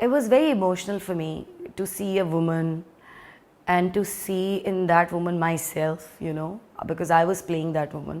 it was very emotional for me to see a woman and to see in that woman myself, because I was playing that woman,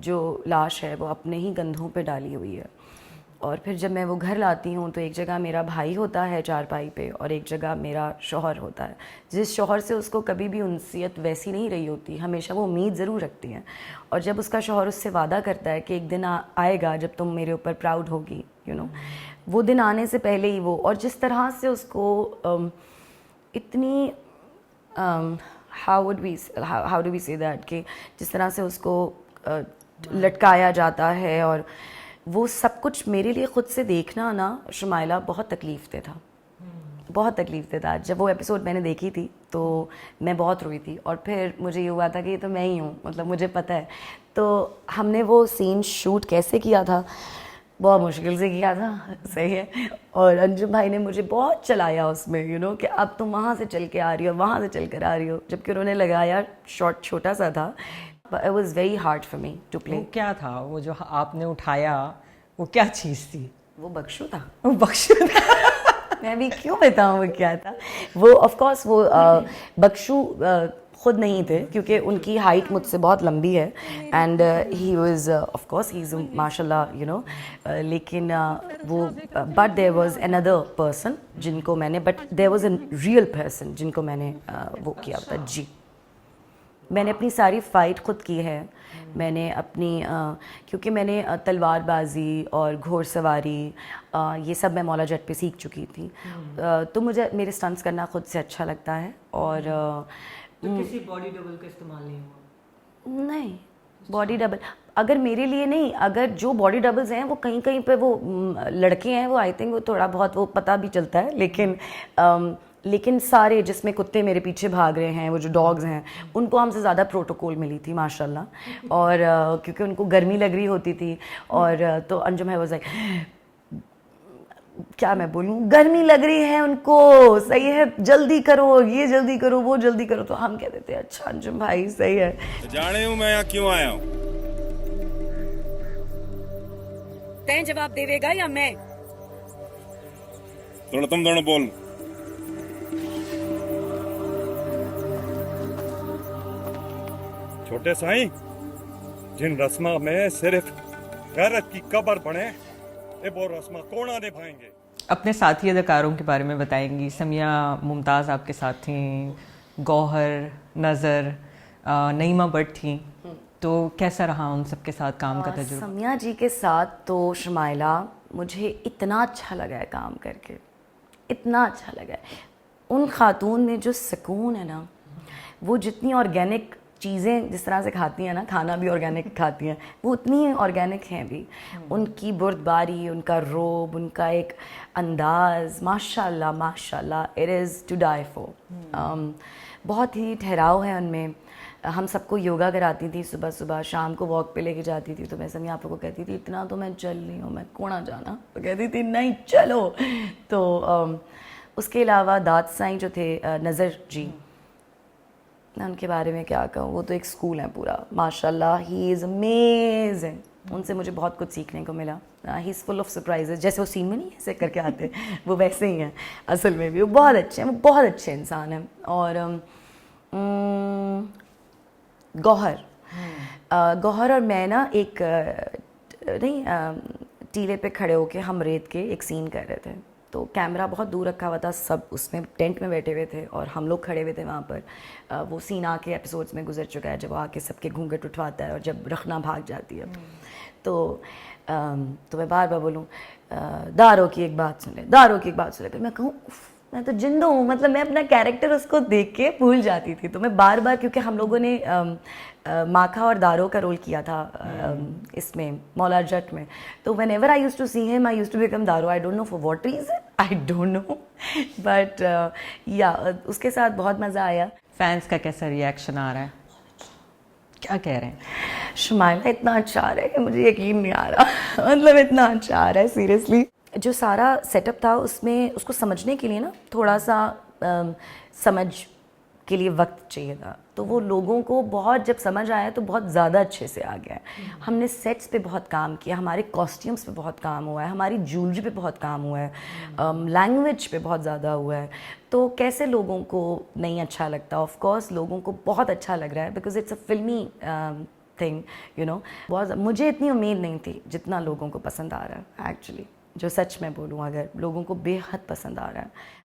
جو لاش ہے وہ اپنے ہی کندھوں پہ ڈالی ہوئی ہے. اور پھر جب میں وہ گھر لاتی ہوں تو ایک جگہ میرا بھائی ہوتا ہے چارپائی پہ اور ایک جگہ میرا شوہر ہوتا ہے. جس شوہر سے اس کو کبھی بھی انسیت ویسی نہیں رہی ہوتی, ہمیشہ وہ امید ضرور رکھتی ہیں. اور جب اس کا شوہر اس سے وعدہ کرتا ہے کہ ایک دن آئے گا جب تم میرے اوپر پراؤڈ ہوگی, وہ دن آنے سے پہلے ہی وہ, اور جس طرح سے اس کو اتنی ہاؤ ڈو وی سے دیٹ, کہ جس طرح سے اس کو لٹکایا جاتا ہے, اور وہ سب کچھ میرے لیے خود سے دیکھنا نا شمائلہ بہت تکلیف دہ تھا, بہت تکلیف دہ تھا. جب وہ ایپیسوڈ میں نے دیکھی تھی تو میں بہت روئی تھی, اور پھر مجھے یہ ہوا تھا کہ یہ تو میں ہی ہوں, مطلب مجھے پتہ ہے. تو ہم نے وہ سین شوٹ کیسے کیا تھا, بہت مشکل سے کیا تھا, صحیح ہے. اور انجم بھائی نے مجھے بہت چلایا اس میں, کہ اب تم وہاں سے چل کے آ رہی ہو, وہاں سے چل کر آ رہی ہو, جبکہ انہوں نے لگایا شارٹ چھوٹا سا تھا. It was very hard for me to play. وہ کیا تھا وہ جو آپ نے اٹھایا, وہ کیا چیز تھی؟ وہ بخشو تھا. وہ بخشو تھا. میں بھی کیوں بتاؤں وہ کیا تھا. وہ آف کورس وہ بخشو خود نہیں تھے, کیونکہ ان کی ہائٹ مجھ سے بہت لمبی ہے, and he was of course he is ماشاء اللہ لیکن وہ but there was another person جن کو میں نے, but there was a real person جن کو میں نے وہ کیا تھا. جی, میں نے اپنی ساری فائٹ خود کی ہے. میں نے اپنی کیونکہ میں نے تلوار بازی اور گھوڑ سواری یہ سب میں مولا جٹ پہ سیکھ چکی تھی, تو مجھے میرے اسٹنٹس کرنا خود سے اچھا لگتا ہے. اور کسی باڈی ڈبل کا استعمال نہیں ہوا؟ نہیں, باڈی ڈبل اگر میرے لیے نہیں, اگر جو باڈی ڈبلز ہیں وہ کہیں کہیں پہ وہ لڑکے ہیں, وہ آئی تھنک وہ تھوڑا بہت وہ پتہ بھی چلتا ہے, لیکن سارے جس میں کتے میرے پیچھے بھاگ رہے ہیں, وہ جو ڈاگز ہیں, ان کو ہم سے زیادہ پروٹوکول ملی تھی ماشاء اللہ. اور کیونکہ ان کو گرمی لگ رہی ہوتی تھی, اور تو انجم ہے وہ کیا میں بولوں, گرمی لگ رہی ہے ان کو, صحیح ہے, جلدی کرو, یہ جلدی کرو, وہ جلدی کرو. تو ہم کہتے تھے اچھا انجم بھائی صحیح ہے. جانے ہوں میں یہاں کیوں آیا ہوں. تین جواب دے گا یا میں؟ تم دونوں بول. چھوٹے سائیں, جن رسما میں صرف غیرت کی قبر بنے, وہ رسما کون نبھائیں گے؟ اپنے ساتھی اداکاروں کے بارے میں بتائیں گی. سمیہ ممتاز آپ کے ساتھ تھیں, گوہر, نظر, نعیمہ بٹ تھیں, تو کیسا رہا ان سب کے ساتھ کام کا تجربہ؟ سمیہ جی کے ساتھ تو شمائلہ مجھے اتنا اچھا لگا ہے کام کر کے, اتنا اچھا لگا ہے. ان خاتون میں جو سکون ہے نا, وہ جتنی آرگینک چیزیں جس طرح سے کھاتی ہیں نا, کھانا بھی آرگینک کھاتی ہیں, وہ اتنی آرگینک ہیں بھی. ان کی بردباری, ان کا روب, ان کا ایک انداز, ماشاء اللہ ماشاء اللہ, it is to die for. بہت ہی ٹھہراؤ ہے ان میں. ہم سب کو یوگا کراتی تھی صبح صبح, شام کو واک پہ لے کے جاتی تھی. تو میں سمیہ آپ کو کہتی تھی اتنا تو میں چل رہی ہوں, میں کوڑا جانا, تو کہتی تھی نہیں چلو. تو اس کے علاوہ داد سائیں جو تھے, نظر جی, میں ان کے بارے میں کیا کہوں, وہ تو ایک اسکول ہے پورا ماشاء اللہ. ہی از امیزنگ. ان سے مجھے بہت کچھ سیکھنے کو ملا. ہی از فل آف سرپرائزز. جیسے وہ سین میں نہیں ایسے کر کے آتے, وہ ویسے ہی ہیں اصل میں بھی. وہ بہت اچھے ہیں, وہ بہت اچھے انسان ہیں. اور گوہر اور میں نا ایک نہیں ٹیلے پہ کھڑے ہو کے ہم ریت کے ایک سین کر رہے تھے. تو کیمرہ بہت دور رکھا ہوا تھا, سب اس میں ٹینٹ میں بیٹھے ہوئے تھے اور ہم لوگ کھڑے ہوئے تھے وہاں پر. وہ سین آ کے ایپیسوڈس میں گزر چکا ہے, جب وہ آ کے سب کے گھونگھٹ اٹھواتا ہے اور جب رخنا بھاگ جاتی ہے. تو میں بار بار بولوں دارو کی ایک بات سن لے, دارو کی ایک بات سن لے, پھر میں کہوں میں تو جندو ہوں, مطلب میں اپنا کیریکٹر اس کو دیکھ کے بھول جاتی تھی. تو میں بار بار, کیونکہ ہم لوگوں نے ماکھا اور دارو کا رول کیا تھا اس میں مولا جٹ میں, تو whenever I used to see him, I used to become Daru. I don't know for what reason, I don't know, but یا اس کے ساتھ بہت مزہ آیا. فینس کا کیسا ریئیکشن آ رہا ہے, کیا کہہ رہے ہیں؟ شمائلہ اتنا اچھا آ رہا ہے کہ مجھے یقین نہیں آ رہا, مطلب اتنا اچھا آ رہا ہے سیریسلی. جو سارا سیٹ اپ تھا اس میں, اس کو سمجھنے کے لیے نا تھوڑا سا سمجھ کے لیے وقت چاہیے تھا. تو وہ لوگوں کو بہت جب سمجھ آیا تو بہت زیادہ اچھے سے آ گیا ہے. ہم نے سیٹس پہ بہت کام کیا, ہمارے کاسٹیومس پہ بہت کام ہوا ہے, ہماری جولری پہ بہت کام ہوا ہے, لینگویج پہ بہت زیادہ ہوا ہے. تو کیسے لوگوں کو نہیں اچھا لگتا؟ آف کورس لوگوں کو بہت اچھا لگ رہا ہے, بیکاز اٹس اے فلمی thing, you know. مجھے اتنی امید نہیں تھی جتنا لوگوں کو پسند آ رہا ہے ایکچولی. جو سچ میں بولوں, اگر لوگوں کو بے حد پسند آ رہا ہے.